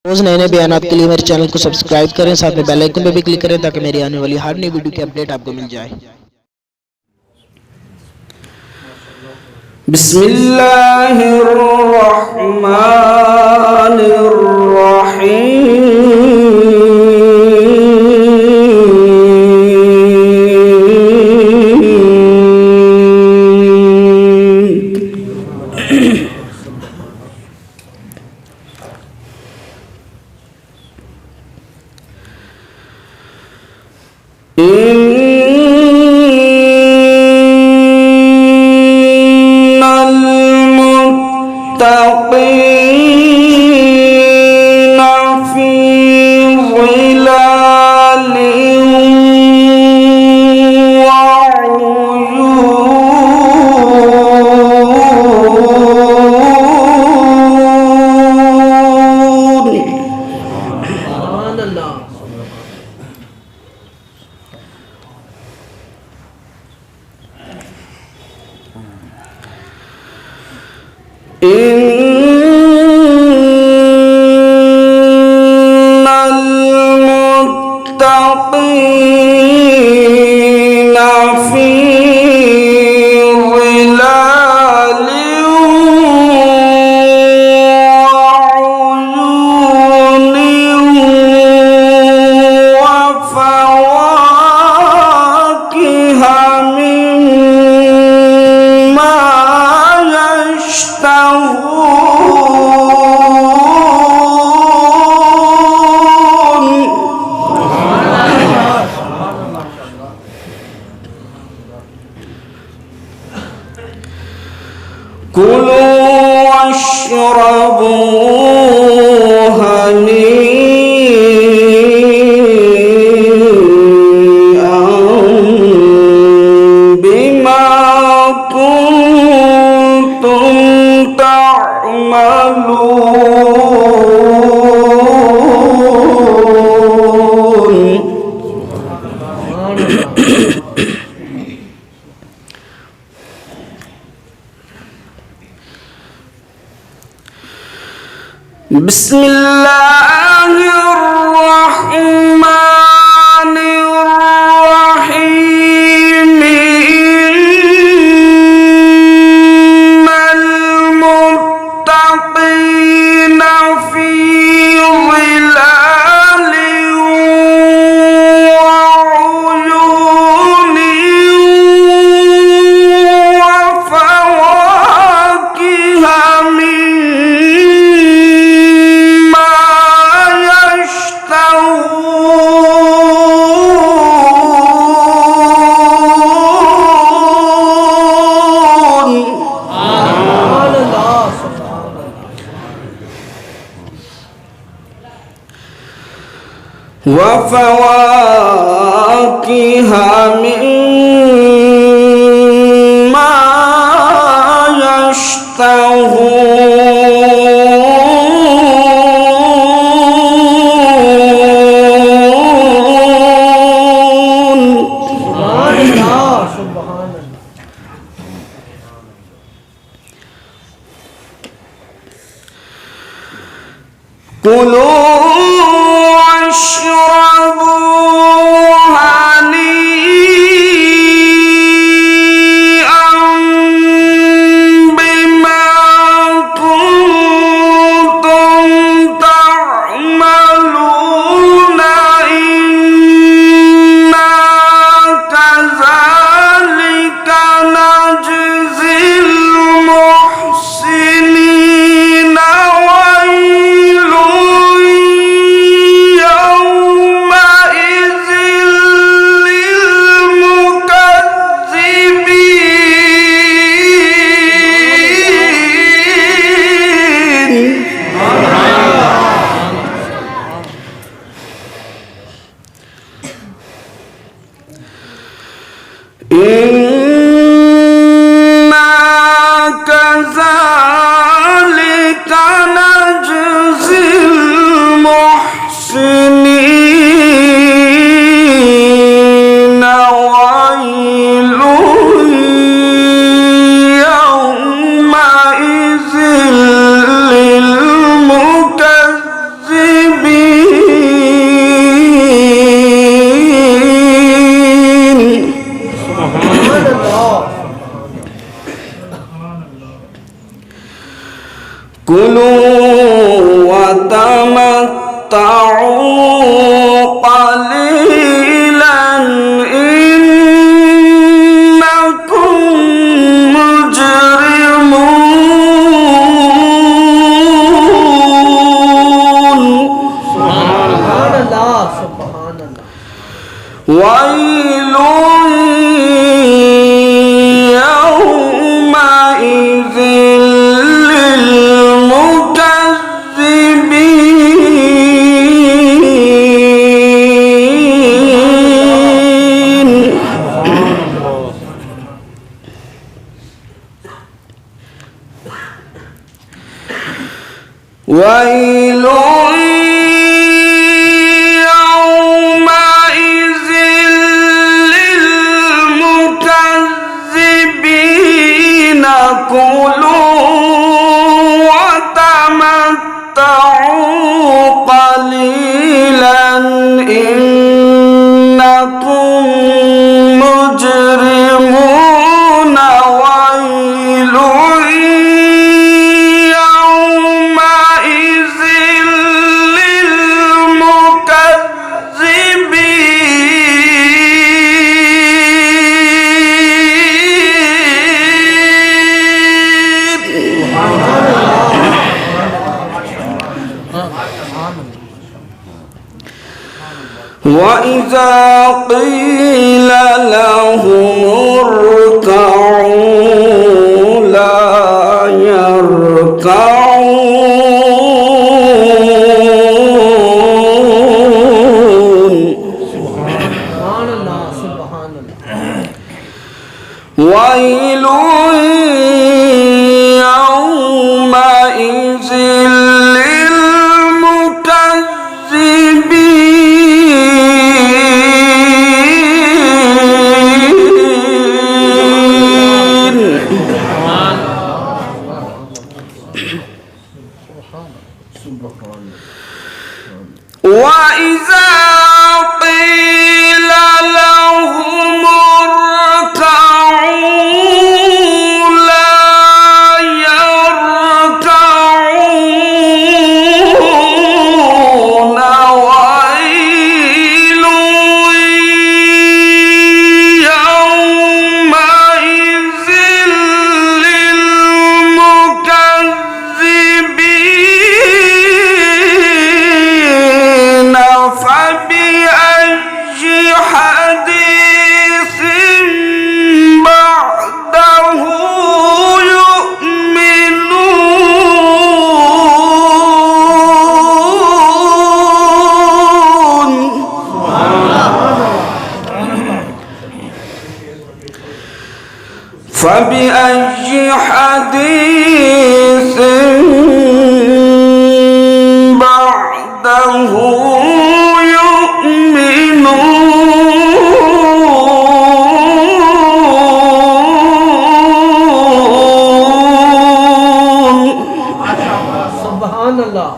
रोज़ नए नए बयानात के लिए मेरे चैनल को सब्सक्राइब करें, साथ में बेल आइकन पर भी क्लिक करें ताकि मेरी आने वाली हर नई वीडियो की अपडेट आपको मिल जाए। كلوا واشربوا هنيئا بما كنتم تعملون. بسم الله الرحمن الرحيم. إن المتقين في ظلال وعيون وفواكه وفواكه مما يشتهون. كلوا واشربوا هنيئا بما كنتم تعملون. إنا كذلك نجزي المحسنين. ويل كلوا وتمتعوا قليلا إنكم مجرمون. سبحان الله سبحان الله. ويل يومئذ للمكذبين. ويل يومئذ للمكذبين. كلوا وتمتعوا قليلا إنكم مجرمون. ويل يومئذ وإذا قيل لهم اركعوا لا يركعون. سبحان الله سبحان الله. ويل يومئذ وإذا قيل لهم اركعوا لا يركعون. ويل يومئذ للمكذبين. فبأي حديث بعده يؤمنون. فبأي حديث بعده سبحان الله.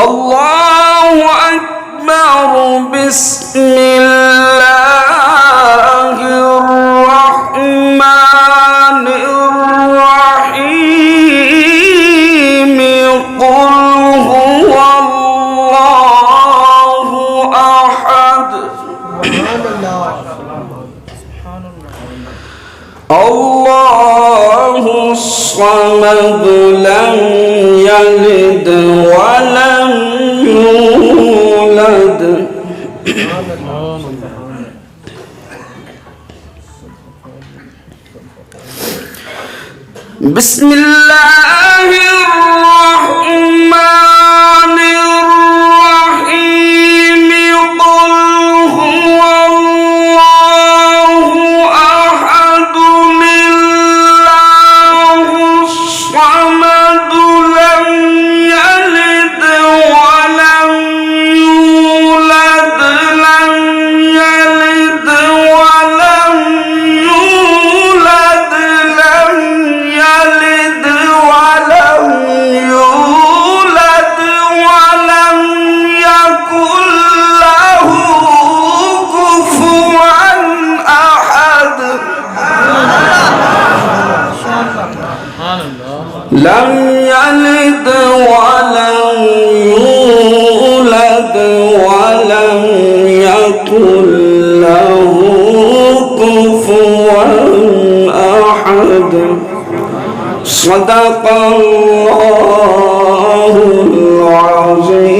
الله أكبر. بسم الله الرحمن الرحيم. قل هو الله أحد سبحان الله. الله الصمد لم يلد ولم يولد. بسم الله الرحمن الرحيم. قل هو الله أحد الله الصمد لم يلد ولم يولد. لم يلد ولم يولد. لم يلد ولم لم يلد ولم يولد ولم يكن له كفوا أحد صدق الله العظيم